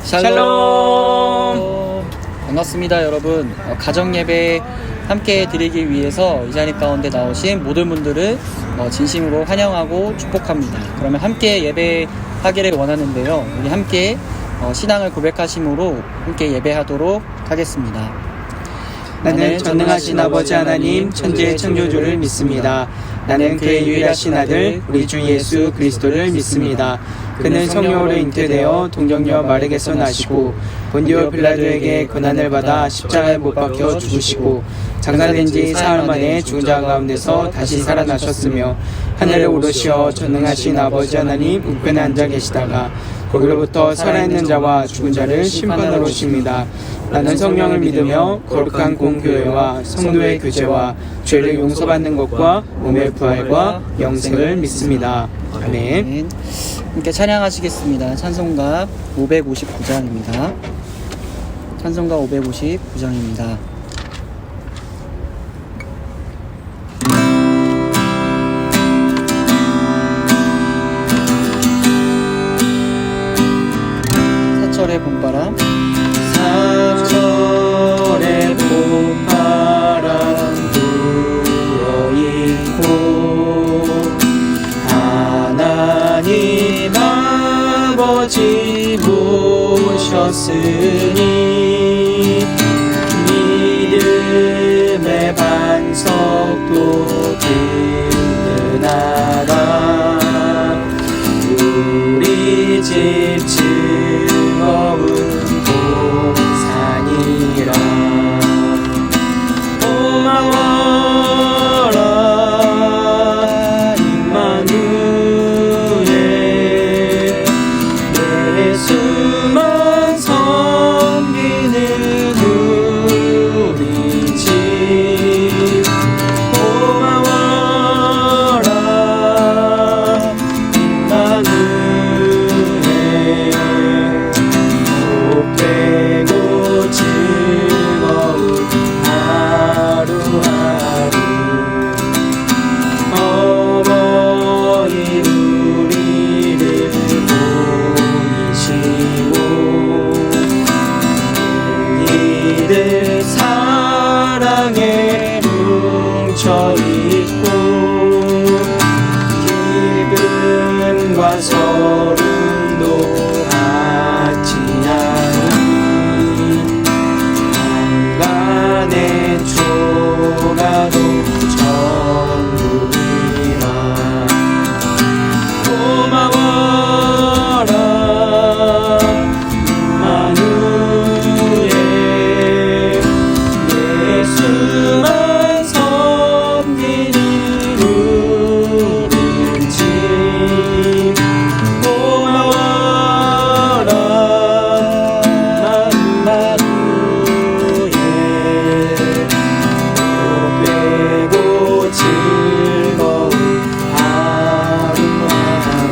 샬롬! 반갑습니다, 여러분. 가정 예배 함께 드리기 위해서 이 자리 가운데 나오신 모든 분들을 진심으로 환영하고 축복합니다. 그러면 함께 예배하기를 원하는데요. 우리 함께 신앙을 고백하심으로 함께 예배하도록 하겠습니다. 나는 전능하신 아버지 하나님 천지의 창조주를 믿습니다. 나는 그의 유일하신 아들 우리 주 예수 그리스도를 믿습니다. 그는 성령으로 잉태되어 동정녀 마르게서 나시고 본디오 빌라도에게 고난을 받아 십자가에 못 박혀 죽으시고 장사된 지 사흘 만에 죽은 자 가운데서 다시 살아나셨으며 하늘에 오르시어 전능하신 아버지 하나님 우편에 앉아 계시다가 거기로부터 살아있는 자와 죽은 자를 심판하러 오십니다. 나는 성령을 믿으며 거룩한 공교회와 성도의 교제와 죄를 용서받는 것과 몸의 부활과 영생을 믿습니다. 아멘. 함께 찬양하시겠습니다. 찬송가 559장입니다. 찬송가 559장입니다. 사철의 봄바람 사철의 봄바람 불어있고 하나님 아버지 모셨으니 믿음의 반석도 든든하다 우리 집 즐거운 동산이라 고마워라 임마누엘 예수만 섬기는 우리 집 고마워라 임마누엘 복되고 즐거운 하루하루 어머니 우리를 보이시고 이들 사랑에 뭉쳐있고 기쁨과 서름도 같이 하니 한간의 초가도 천국이라 고마워라 임마누엘 예수만 섬기는 우리 집 고마워라 임마누엘 복되고 즐거운 하루하루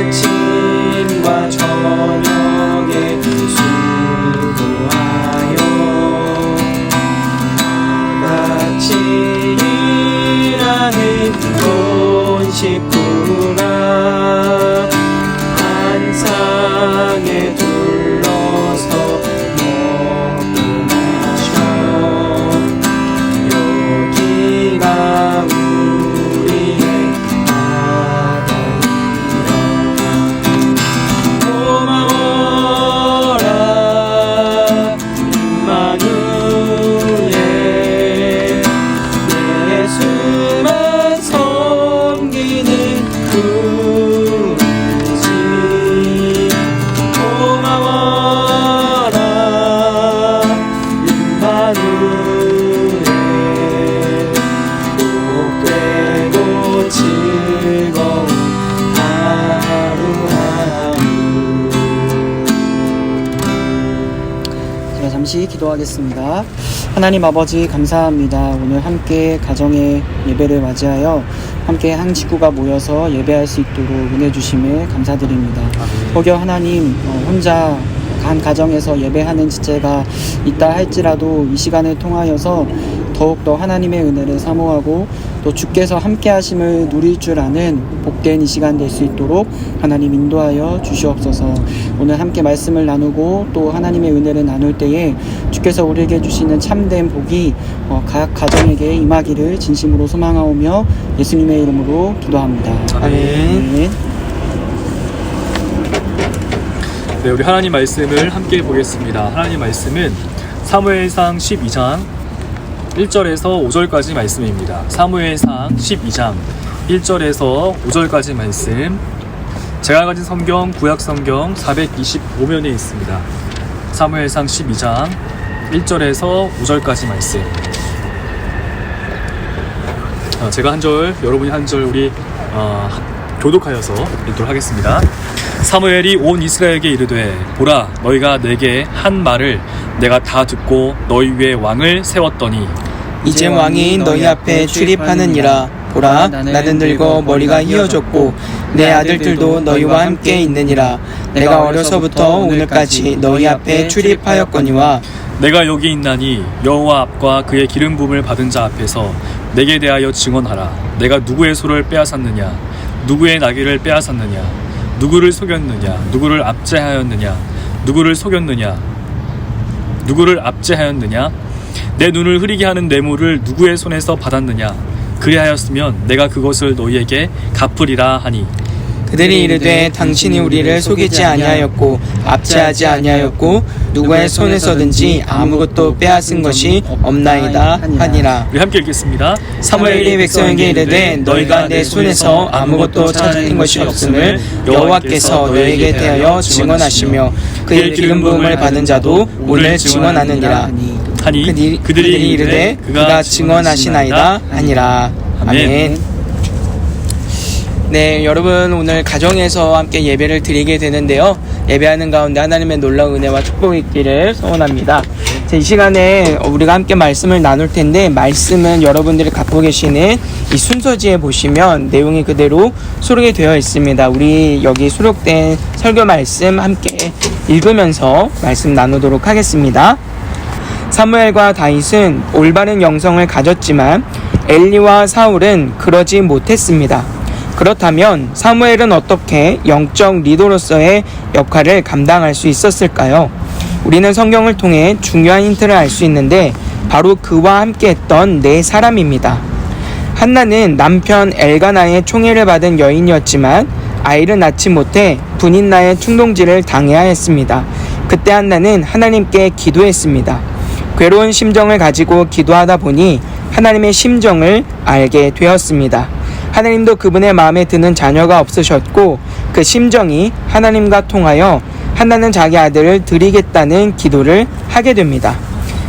아침과 저녁에 수고하여 다같이 일하는 온 식구가 한 상에 둘러서 먹고 마셔 여기가 우리의 바다이라 고마워라 임마누엘 예수만 섬기는 우리 집 고마워라 임마누엘 복되고 즐거운 하루하루 제가 잠시 기도하겠습니다. 하나님 아버지 감사합니다. 오늘 함께 가정의 예배를 맞이하여 함께 한 식구가 모여서 예배할 수 있도록 은혜 주심에 감사드립니다. 혹여 하나님 혼자 한 가정에서 예배하는 지체가 있다 할지라도 이 시간을 통하여서 더 더욱더 하나님의 은혜를 사모하고 또 주께서 함께 하심을 누릴 줄 아는 복된 이 시간 될 수 있도록 하나님 인도하여 주시옵소서. 오늘 함께 말씀을 나누고 또 하나님의 은혜를 나눌 때에 주께서 우리에게 주시는 참된 복이 각 가정에게 임하기를 진심으로 소망하오며 예수님의 이름으로 기도합니다. 아멘. 네, 우리 하나님 말씀을 함께 보겠습니다. 하나님 말씀은 사무엘상 12장 1절에서 5절까지 말씀입니다. 사무엘상 12장 1절에서 5절까지 말씀. 제가 가진 성경 구약 성경 425면에 있습니다. 사무엘상 12장 1절에서 5절까지 말씀. 제가 한 절, 여러분이 한 절 우리 교독하여서 읽도록 하겠습니다. 사무엘이 온 이스라엘에게 이르되 보라 너희가 내게 한 말을 내가 다 듣고 너희 위에 왕을 세웠더니 이제 왕이 너희 앞에 출입하느니라. 보라 나는 늙어 머리가 휘어졌고 내 아들들도 너희와 함께 있느니라. 내가 어려서부터 오늘까지 너희 앞에 출입하였거니와 내가 여기 있나니 여호와 앞과 그의 기름 부음을 받은 자 앞에서 내게 대하여 증언하라. 내가 누구의 소를 빼앗았느냐, 누구의 나귀를 빼앗았느냐, 누구를 속였느냐, 누구를 압제하였느냐, 누구를 속였느냐, 누구를 압제하였느냐, 내 눈을 흐리게 하는 뇌물을 누구의 손에서 받았느냐. 그리하였으면 내가 그것을 너희에게 갚으리라 하니 그들이 이르되 당신이 우리를 속이지 아니하였고 압제하지 아니하였고 누구의 손에서든지 아무것도 빼앗은 것이 없나이다 하니라. 우리 함께 읽겠습니다. 사무엘이 백성에게 이르되 너희가 내 손에서 아무것도 찾은 것이 없음을 여호와께서 너희에게 대하여 증언하시며 그의 기름 부음을 받은 자도 오늘 증언하느니라 하니 그들이 이르되 그가 증언하시나이다 하니라. 아멘. 네, 여러분 오늘 가정에서 함께 예배를 드리게 되는데요. 예배하는 가운데 하나님의 놀라운 은혜와 축복이 있기를 소원합니다. 이 시간에 우리가 함께 말씀을 나눌 텐데 말씀은 여러분들이 갖고 계시는 이 순서지에 보시면 내용이 그대로 수록이 되어 있습니다. 우리 여기 수록된 설교 말씀 함께 읽으면서 말씀 나누도록 하겠습니다. 사무엘과 다윗은 올바른 영성을 가졌지만 엘리와 사울은 그러지 못했습니다. 그렇다면 사무엘은 어떻게 영적 리더로서의 역할을 감당할 수 있었을까요? 우리는 성경을 통해 중요한 힌트를 알 수 있는데 바로 그와 함께 했던 네 사람입니다. 한나는 남편 엘가나의 총애를 받은 여인이었지만 아이를 낳지 못해 분인나의 충동질을 당해야 했습니다. 그때 한나는 하나님께 기도했습니다. 괴로운 심정을 가지고 기도하다 보니 하나님의 심정을 알게 되었습니다. 하나님도 그분의 마음에 드는 자녀가 없으셨고 그 심정이 하나님과 통하여 한나는 자기 아들을 드리겠다는 기도를 하게 됩니다.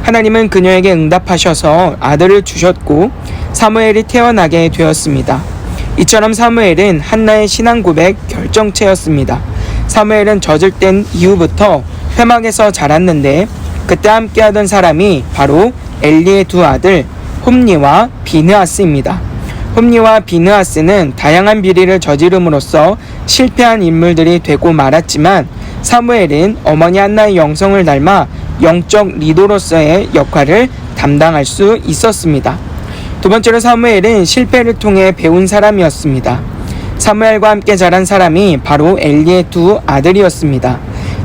하나님은 그녀에게 응답하셔서 아들을 주셨고 사무엘이 태어나게 되었습니다. 이처럼 사무엘은 한나의 신앙 고백 결정체였습니다. 사무엘은 젖을 땐 이후부터 회막에서 자랐는데 그때 함께하던 사람이 바로 엘리의 두 아들 홈니와 비느하스입니다. 홈니와 비느하스는 다양한 비리를 저지름으로써 실패한 인물들이 되고 말았지만 사무엘은 어머니 한나의 영성을 닮아 영적 리더로서의 역할을 담당할 수 있었습니다. 두 번째로 사무엘은 실패를 통해 배운 사람이었습니다. 사무엘과 함께 자란 사람이 바로 엘리의 두 아들이었습니다.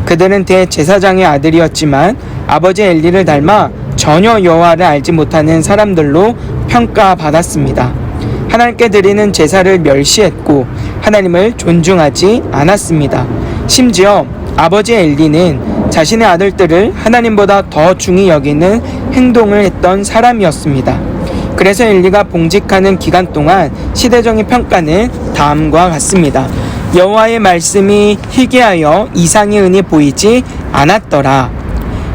그들은 대제사장의 아들이었지만 아버지 엘리를 닮아 전혀 여호와를 알지 못하는 사람들로 평가받았습니다. 하나님께 드리는 제사를 멸시했고 하나님을 존중하지 않았습니다. 심지어 아버지 엘리는 자신의 아들들을 하나님보다 더 중히 여기는 행동을 했던 사람이었습니다. 그래서 엘리가 봉직하는 기간 동안 시대적인 평가는 다음과 같습니다. 여호와의 말씀이 희귀하여 이상의 은이 보이지 않았더라.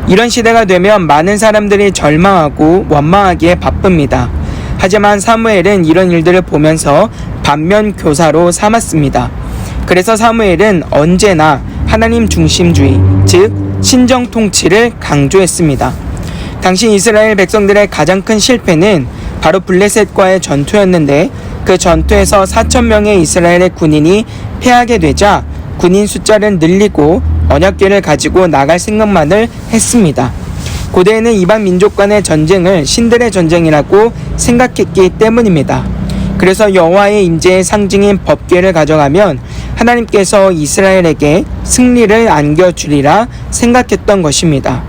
이런 시대가 되면 많은 사람들이 절망하고 원망하기에 바쁩니다. 하지만 사무엘은 이런 일들을 보면서 반면 교사로 삼았습니다. 그래서 사무엘은 언제나 하나님 중심주의, 즉 신정 통치를 강조했습니다. 당시 이스라엘 백성들의 가장 큰 실패는 바로 블레셋과의 전투였는데 그 전투에서 4,000명의 이스라엘의 군인이 패하게 되자 군인 숫자를 늘리고 언약궤를 가지고 나갈 생각만을 했습니다. 고대에는 이방 민족 간의 전쟁을 신들의 전쟁이라고 생각했기 때문입니다. 그래서 여호와의 임재의 상징인 법궤를 가져가면 하나님께서 이스라엘에게 승리를 안겨주리라 생각했던 것입니다.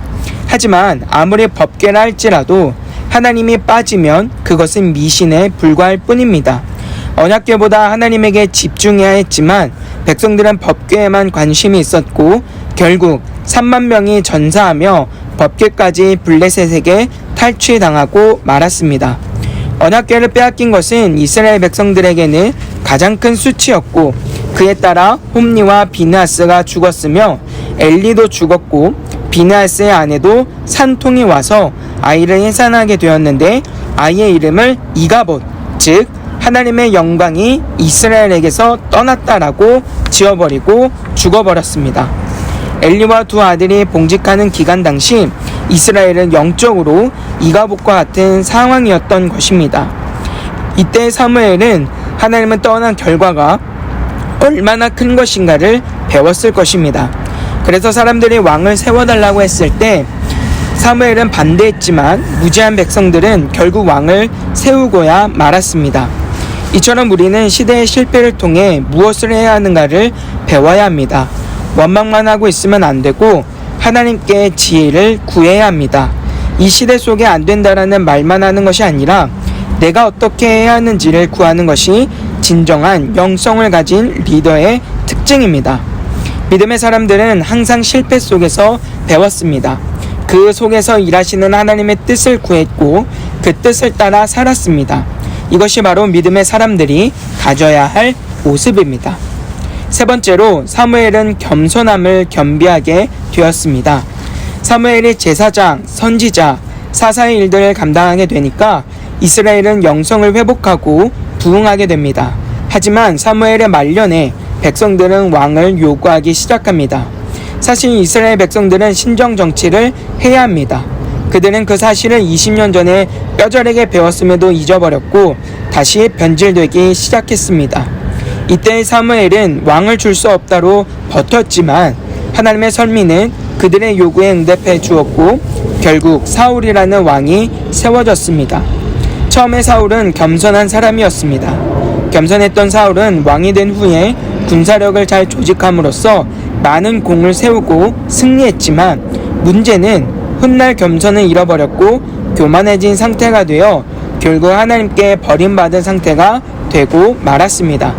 하지만 아무리 법궤라 할지라도 하나님이 빠지면 그것은 미신에 불과할 뿐입니다. 언약궤보다 하나님에게 집중해야 했지만 백성들은 법궤에만 관심이 있었고 결국 3만 명이 전사하며 법궤까지 블레셋에게 탈취당하고 말았습니다. 언약궤를 빼앗긴 것은 이스라엘 백성들에게는 가장 큰 수치였고 그에 따라 홈리와 비느하스가 죽었으며 엘리도 죽었고 비느하스의 아내도 산통이 와서 아이를 해산하게 되었는데 아이의 이름을 이가봇, 즉 하나님의 영광이 이스라엘에게서 떠났다라고 지어버리고 죽어버렸습니다. 엘리와 두 아들이 봉직하는 기간 당시 이스라엘은 영적으로 이가봇과 같은 상황이었던 것입니다. 이때 사무엘은 하나님은 떠난 결과가 얼마나 큰 것인가를 배웠을 것입니다. 그래서 사람들이 왕을 세워달라고 했을 때 사무엘은 반대했지만 무지한 백성들은 결국 왕을 세우고야 말았습니다. 이처럼 우리는 시대의 실패를 통해 무엇을 해야 하는가를 배워야 합니다. 원망만 하고 있으면 안 되고 하나님께 지혜를 구해야 합니다. 이 시대 속에 안 된다라는 말만 하는 것이 아니라 내가 어떻게 해야 하는지를 구하는 것이 진정한 영성을 가진 리더의 특징입니다. 믿음의 사람들은 항상 실패 속에서 배웠습니다. 그 속에서 일하시는 하나님의 뜻을 구했고 그 뜻을 따라 살았습니다. 이것이 바로 믿음의 사람들이 가져야 할 모습입니다. 세 번째로 사무엘은 겸손함을 겸비하게 되었습니다. 사무엘이 제사장, 선지자, 사사의 일들을 감당하게 되니까 이스라엘은 영성을 회복하고 부흥하게 됩니다. 하지만 사무엘의 말년에 백성들은 왕을 요구하기 시작합니다. 사실 이스라엘 백성들은 신정 정치를 해야 합니다. 그들은 그 사실을 20년 전에 뼈저리게 배웠음에도 잊어버렸고 다시 변질되기 시작했습니다. 이때 사무엘은 왕을 줄 수 없다로 버텼지만 하나님의 선민은 그들의 요구에 응답해 주었고 결국 사울이라는 왕이 세워졌습니다. 처음에 사울은 겸손한 사람이었습니다. 겸손했던 사울은 왕이 된 후에 군사력을 잘 조직함으로써 많은 공을 세우고 승리했지만 문제는 훗날 겸손을 잃어버렸고 교만해진 상태가 되어 결국 하나님께 버림받은 상태가 되고 말았습니다.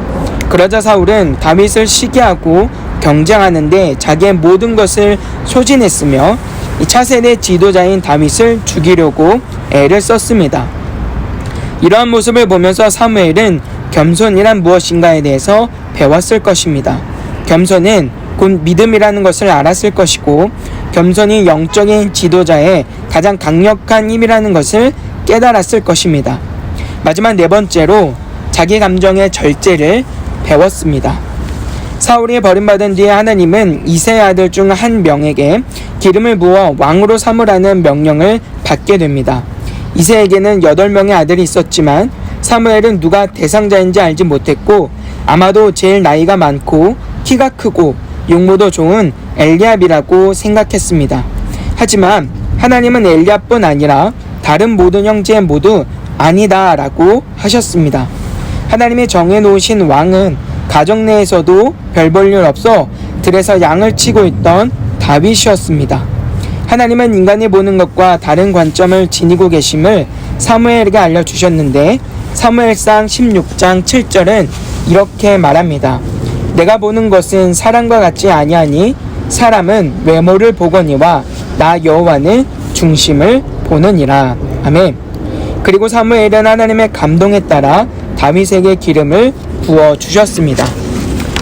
그러자 사울은 다윗을 시기하고 경쟁하는데 자기의 모든 것을 소진했으며 이 차세대 지도자인 다윗을 죽이려고 애를 썼습니다. 이러한 모습을 보면서 사무엘은 겸손이란 무엇인가에 대해서 배웠을 것입니다. 겸손은 곧 믿음이라는 것을 알았을 것이고 겸손이 영적인 지도자의 가장 강력한 힘이라는 것을 깨달았을 것입니다. 마지막 네 번째로 자기 감정의 절제를 배웠습니다. 사울이 버림받은 뒤에 하나님은 이새의 아들 중 한 명에게 기름을 부어 왕으로 삼으라는 명령을 받게 됩니다. 이새에게는 8명의 아들이 있었지만 사무엘은 누가 대상자인지 알지 못했고 아마도 제일 나이가 많고 키가 크고 용모도 좋은 엘리압이라고 생각했습니다. 하지만 하나님은 엘리압뿐 아니라 다른 모든 형제 모두 아니다 라고 하셨습니다. 하나님이 정해놓으신 왕은 가정 내에서도 별 볼 일 없어 들에서 양을 치고 있던 다윗이었습니다. 하나님은 인간이 보는 것과 다른 관점을 지니고 계심을 사무엘에게 알려주셨는데 사무엘상 16장 7절은 이렇게 말합니다. 내가 보는 것은 사람과 같지 아니하니 사람은 외모를 보거니와 나 여호와는 중심을 보느니라. 아멘. 그리고 사무엘은 하나님의 감동에 따라 다윗에게 기름을 부어주셨습니다.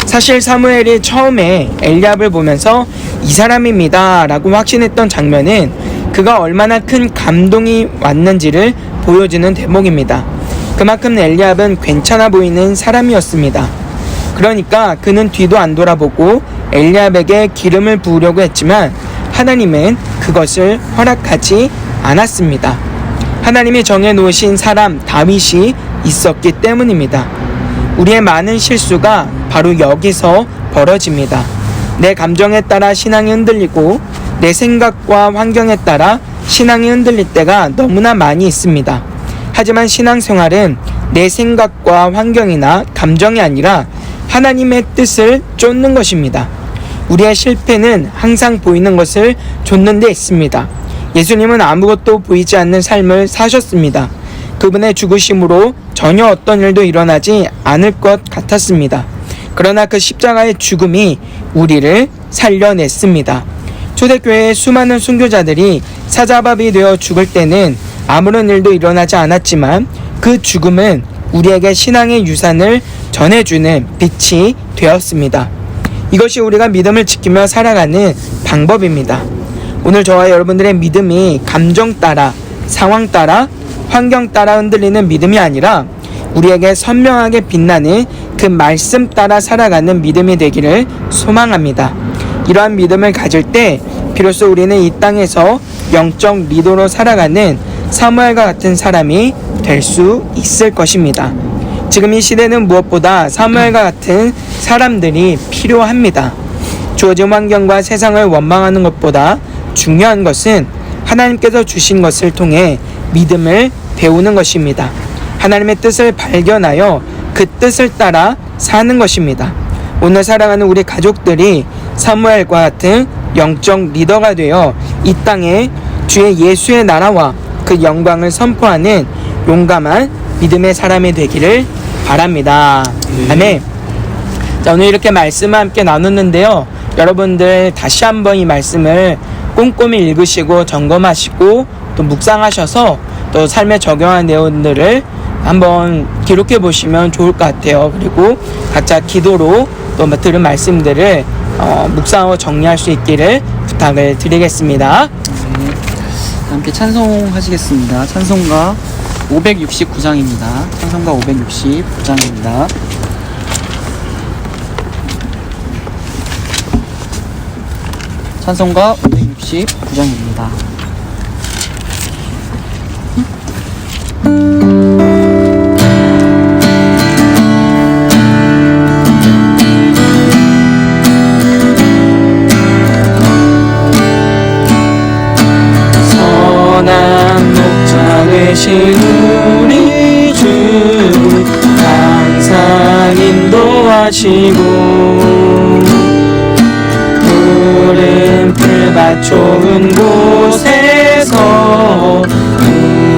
사실 사무엘이 처음에 엘리압을 보면서 이 사람입니다 라고 확신했던 장면은 그가 얼마나 큰 감동이 왔는지를 보여주는 대목입니다. 그만큼 엘리압은 괜찮아 보이는 사람이었습니다. 그러니까 그는 뒤도 안 돌아보고 엘리압에게 기름을 부으려고 했지만 하나님은 그것을 허락하지 않았습니다. 하나님이 정해놓으신 사람 다윗이 있었기 때문입니다. 우리의 많은 실수가 바로 여기서 벌어집니다. 내 감정에 따라 신앙이 흔들리고 내 생각과 환경에 따라 신앙이 흔들릴 때가 너무나 많이 있습니다. 하지만 신앙생활은 내 생각과 환경이나 감정이 아니라 하나님의 뜻을 쫓는 것입니다. 우리의 실패는 항상 보이는 것을 좇는 데 있습니다. 예수님은 아무것도 보이지 않는 삶을 사셨습니다. 그분의 죽으심으로 전혀 어떤 일도 일어나지 않을 것 같았습니다. 그러나 그 십자가의 죽음이 우리를 살려냈습니다. 초대교회의 수많은 순교자들이 사자밥이 되어 죽을 때는 아무런 일도 일어나지 않았지만 그 죽음은 우리에게 신앙의 유산을 전해주는 빛이 되었습니다. 이것이 우리가 믿음을 지키며 살아가는 방법입니다. 오늘 저와 여러분들의 믿음이 감정 따라, 상황 따라, 환경 따라 흔들리는 믿음이 아니라 우리에게 선명하게 빛나는 그 말씀 따라 살아가는 믿음이 되기를 소망합니다. 이러한 믿음을 가질 때 비로소 우리는 이 땅에서 영적 리더로 살아가는 사무엘과 같은 사람이 될 수 있을 것입니다. 지금 이 시대는 무엇보다 사무엘과 같은 사람들이 필요합니다. 주어진 환경과 세상을 원망하는 것보다 중요한 것은 하나님께서 주신 것을 통해 믿음을 배우는 것입니다. 하나님의 뜻을 발견하여 그 뜻을 따라 사는 것입니다. 오늘 살아가는 우리 가족들이 사무엘과 같은 영적 리더가 되어 이 땅에 주의 예수의 나라와 그 영광을 선포하는 용감한 믿음의 사람이 되기를 바랍니다. 아멘. 자, 오늘 이렇게 말씀을 함께 나눴는데요. 여러분들 다시 한번 이 말씀을 꼼꼼히 읽으시고 점검하시고 또 묵상하셔서 또 삶에 적용한 내용들을 한번 기록해 보시면 좋을 것 같아요. 그리고 각자 기도로 또 들은 말씀들을 묵상하고 정리할 수 있기를 부탁을 드리겠습니다. 함께 찬송하시겠습니다. 찬송가 569장입니다. 찬송가 569장입니다. 찬송가 569장입니다. 선한 목자 되신 우리 주 항상 인도하시고 푸른 풀밭 좋은 곳에서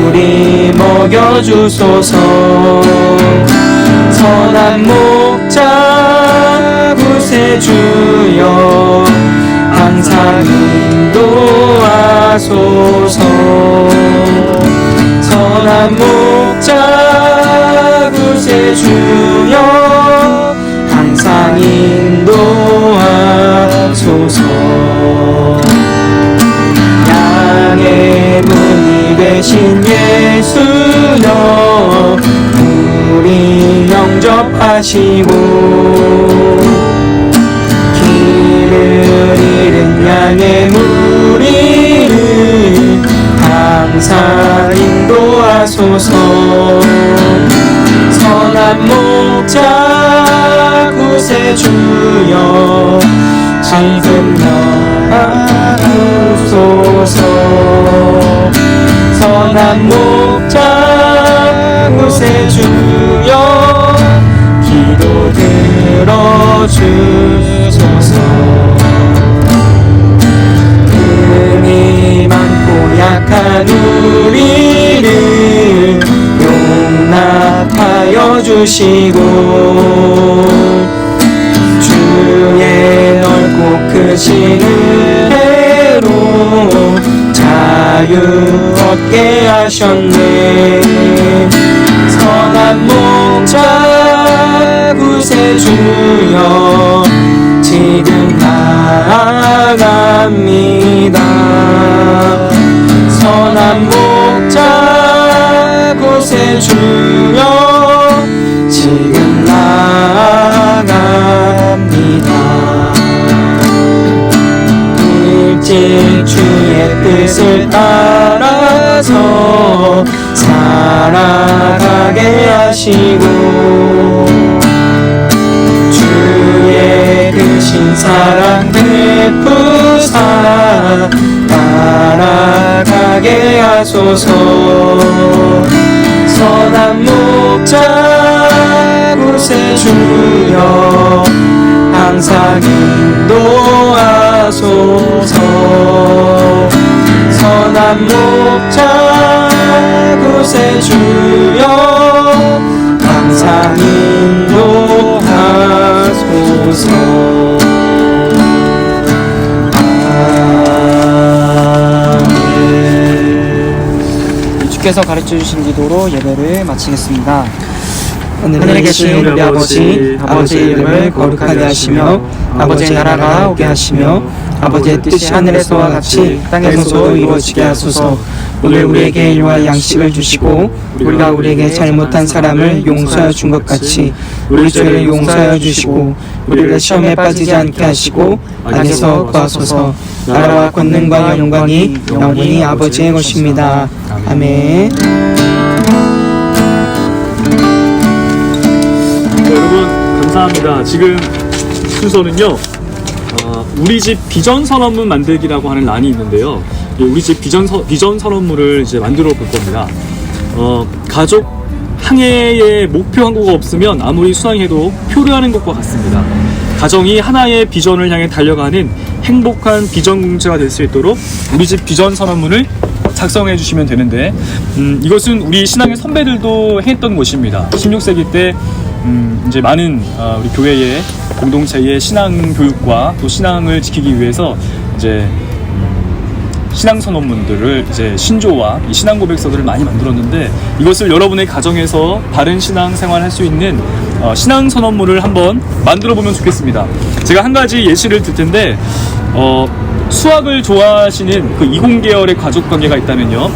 우리 먹여주소서. 선한 목자 구세주여 항상 인도하소서. 선한 목자 구세주여 항상 인도하소서. 양의 문이 되신 예수여 우리 영접하시고 길을 잃은 양의 무리를 항상 인도하소서. 선한 목자 구세주여 지금 나아주소서. 선한 목자 구세주여 기도 들어주소서. 은이 많고 약한 우리를 용납하여 주시고 주의 넓고 크신 은혜로 자유 얻게 하셨네. 선한 목자 구세주여 지금 나아갑니다. 선한 목자 구세주여 지금 나아갑니다. 일찍 주의 뜻을 따라서 살아가게 하시고 주의 크신 사랑 베푸사 따라가게 하게 하소서. 선한 목자 곳에 주여 항상 인도하소서. 선한 목자 곳에 주여 항상 인도하소서. 주께서 가르쳐 주신 기도로 예배를 마치겠습니다. 하늘에 계신 우리 아버지, 아버지의 이름을 거룩하게 하시며 아버지의 나라가 오게 하시며 아버지의 뜻이 하늘에서와 같이 땅에서도 이루어지게 하소서. 오늘 우리에게 일용할 양식을 주시고 우리가 우리에게 잘못한 사람을 용서하여 준 것 같이 우리 죄를 용서하여 주시고 우리를 시험에 빠지지 않게 하시고 악에서 구하소서. 나라와 권능과 영광이 영원히 아버지의 것입니다. 아멘. 여러분 감사합니다. 지금 순서는요, 우리 집 비전 선언문 만들기라고 하는 란이 있는데요. 우리 집 비전 선언문을 이제 만들어 볼 겁니다. 가족 항해의 목표 항구가 없으면 아무리 수상해도 표류하는 것과 같습니다. 가정이 하나의 비전을 향해 달려가는 행복한 비전 공동체가 될 수 있도록 우리 집 비전 선언문을 작성해 주시면 되는데, 이것은 우리 신앙의 선배들도 했던 것입니다. 16세기 때 이제 많은 우리 교회의 공동체의 신앙 교육과 또 신앙을 지키기 위해서 이제 신앙 선언문들을 이제 신조와 이 신앙 고백서들을 많이 만들었는데, 이것을 여러분의 가정에서 바른 신앙 생활할 수 있는 신앙 선언문을 한번 만들어 보면 좋겠습니다. 제가 한 가지 예시를 들 텐데, 수학을 좋아하시는 그 20계열의 가족 관계가 있다면요,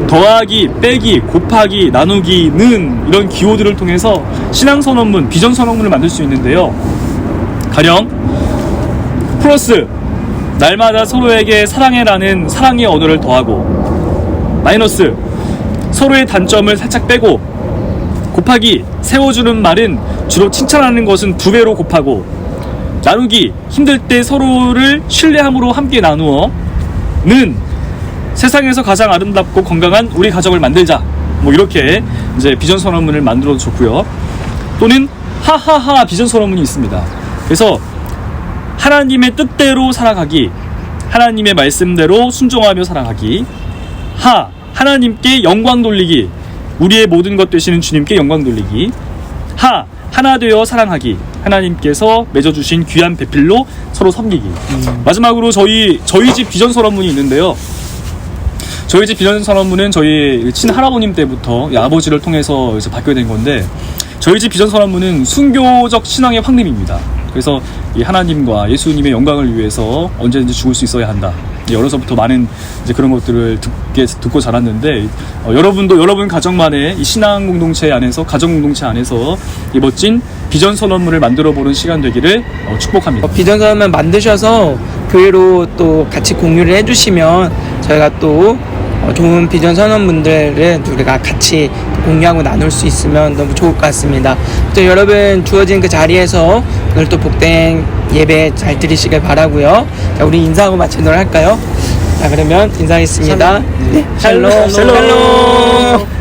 더하기, 빼기, 곱하기, 나누기는 이런 기호들을 통해서 신앙 선언문, 비전 선언문을 만들 수 있는데요. 가령 플러스, 날마다 서로에게 사랑해라는 사랑의 언어를 더하고, 마이너스, 서로의 단점을 살짝 빼고, 곱하기, 세워주는 말은 주로 칭찬하는 것은 2배로 곱하고, 나누기, 힘들 때 서로를 신뢰함으로 함께 나누어, 는 세상에서 가장 아름답고 건강한 우리 가정을 만들자. 뭐 이렇게 이제 비전 선언문을 만들어 줬고요. 또는 하하하 비전 선언문이 있습니다. 그래서 하나님의 뜻대로 살아가기, 하나님의 말씀대로 순종하며 살아가기, 하나님께 영광 돌리기, 우리의 모든 것 되시는 주님께 영광 돌리기, 하나 되어 사랑하기, 하나님께서 맺어주신 귀한 배필로 서로 섬기기. 마지막으로 저희 집 비전 선언문이 있는데요. 저희 집 비전 선언문은 저희 친할아버님 때부터 아버지를 통해서 이제 받게 된 건데, 저희 집 비전 선언문은 순교적 신앙의 확립입니다. 그래서 이 하나님과 예수님의 영광을 위해서 언제든지 죽을 수 있어야 한다. 어려서부터 많은 이제 그런 것들을 듣고 자랐는데, 여러분도 여러분 가정만의 이 신앙 공동체 안에서, 가정 공동체 안에서 이 멋진 비전 선언문을 만들어 보는 시간 되기를 축복합니다. 비전 선언문 만드셔서 교회로 또 같이 공유를 해주시면 저희가 또 좋은 비전 선언문들을 우리가 같이 공유하고 나눌 수 있으면 너무 좋을 것 같습니다. 또 여러분 주어진 그 자리에서 오늘 또 복된 예배 잘 드리시길 바라고요. 자, 우리 인사하고 마치도록 할까요? 자, 그러면 인사하겠습니다. 네, 샬롬. 샬롬.